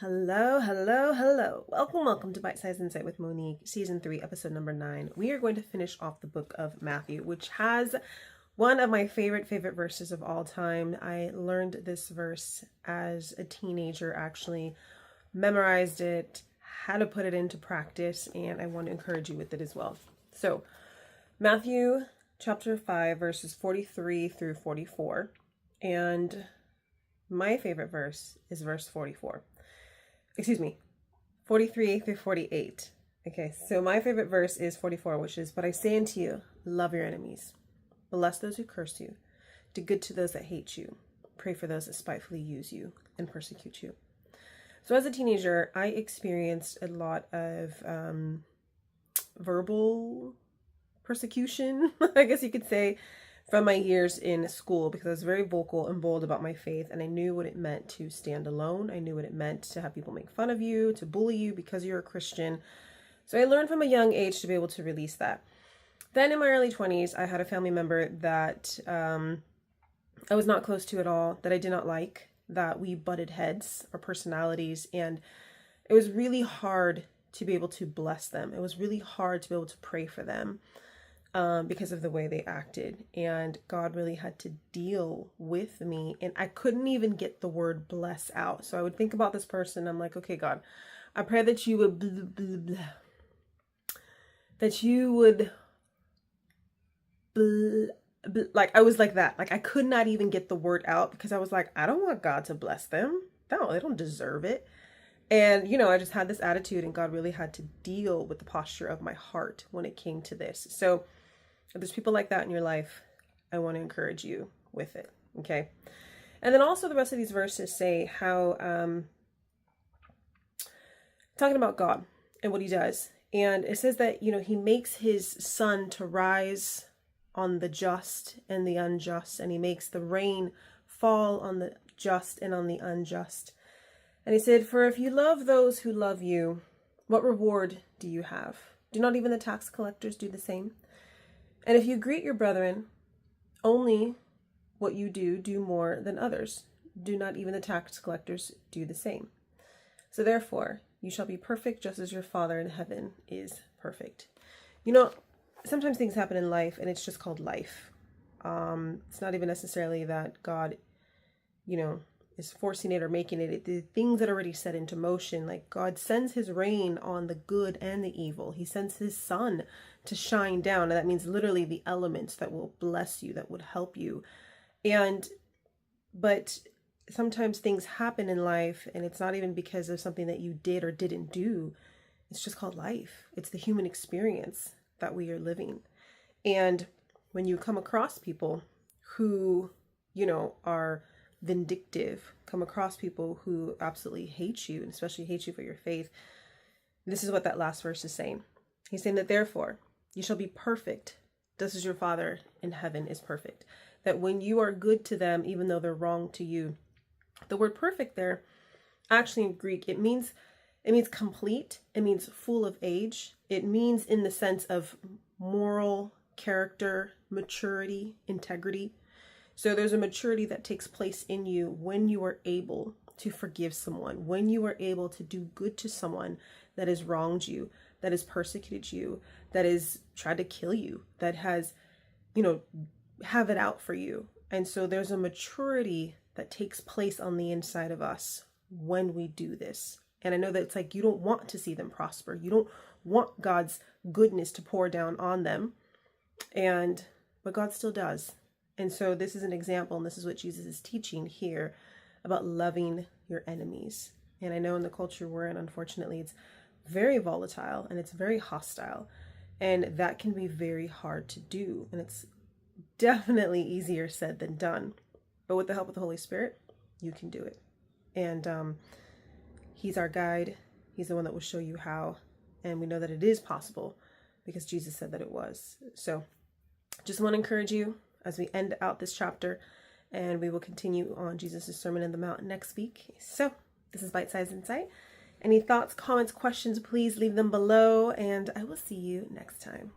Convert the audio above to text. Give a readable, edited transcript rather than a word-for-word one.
Hello, hello, hello. Welcome to Bite Size Insight with Monique, Season 3, Episode number 9. We are going to finish off the book of Matthew, which has one of my favorite verses of all time. I learned this verse as a teenager, actually memorized it, how to put it into practice, and I want to encourage you with it as well. So, Matthew chapter 5, verses 43 through 44. And my favorite verse is verse 44. 43 through 48. Okay, so my favorite verse is 44, which is, "But I say unto you, love your enemies. Bless those who curse you. Do good to those that hate you. Pray for those that spitefully use you and persecute you." So as a teenager, I experienced a lot of verbal persecution, I guess you could say, from my years in school, because I was very vocal and bold about my faith, and I knew what it meant to stand alone. I knew what it meant to have people make fun of you, to bully you because you're a Christian. So I learned from a young age to be able to release that. Then in my early 20s, I had a family member that I was not close to at all, that I did not like, that we butted heads, our personalities, and it was really hard to be able to bless them. It was really hard to be able to pray for them. Because of the way they acted, and God really had to deal with me, and I couldn't even get the word bless out. So I would think about this person. I'm like, okay, God, I pray that you would blah, blah, blah, that you would blah, blah. Like I was like that. Like I could not even get the word out because I was like, I don't want God to bless them. No, they don't deserve it. And, I just had this attitude, and God really had to deal with the posture of my heart when it came to this. So if there's people like that in your life, I want to encourage you with it. Okay. And then also the rest of these verses say how, talking about God and what he does. And it says that, he makes his sun to rise on the just and the unjust, and he makes the rain fall on the just and on the unjust. And he said, "For if you love those who love you, what reward do you have? Do not even the tax collectors do the same? And if you greet your brethren, only what you do more than others. Do not even the tax collectors do the same? So therefore, you shall be perfect just as your Father in heaven is perfect." Sometimes things happen in life, and it's just called life. It's not even necessarily that God, is forcing it or making it. The things that are already set into motion, like God sends his rain on the good and the evil. He sends his sun to shine down, and that means literally the elements that will bless you, that would help you. But sometimes things happen in life, and it's not even because of something that you did or didn't do. It's just called life. It's the human experience that we are living. And when you come across people who, are vindictive, come across people who absolutely hate you, and especially hate you for your faith, this is what that last verse is saying. He's saying that therefore you shall be perfect just as your Father in heaven is perfect. That when you are good to them, even though they're wrong to you, the word perfect there, actually in Greek, it means complete. It means full of age. It means in the sense of moral character, maturity, integrity. So there's a maturity that takes place in you when you are able to forgive someone, when you are able to do good to someone that has wronged you, that has persecuted you, that has tried to kill you, that has, have it out for you. And so there's a maturity that takes place on the inside of us when we do this. And I know that it's like you don't want to see them prosper. You don't want God's goodness to pour down on them. But God still does. And so this is an example, and this is what Jesus is teaching here about loving your enemies. And I know in the culture we're in, unfortunately, it's very volatile and it's very hostile. And that can be very hard to do. And it's definitely easier said than done. But with the help of the Holy Spirit, you can do it. And he's our guide. He's the one that will show you how. And we know that it is possible because Jesus said that it was. So just want to encourage you as we end out this chapter, and we will continue on Jesus' Sermon on the Mount next week. So this is Bite Size Insight. Any thoughts, comments, questions, please leave them below, and I will see you next time.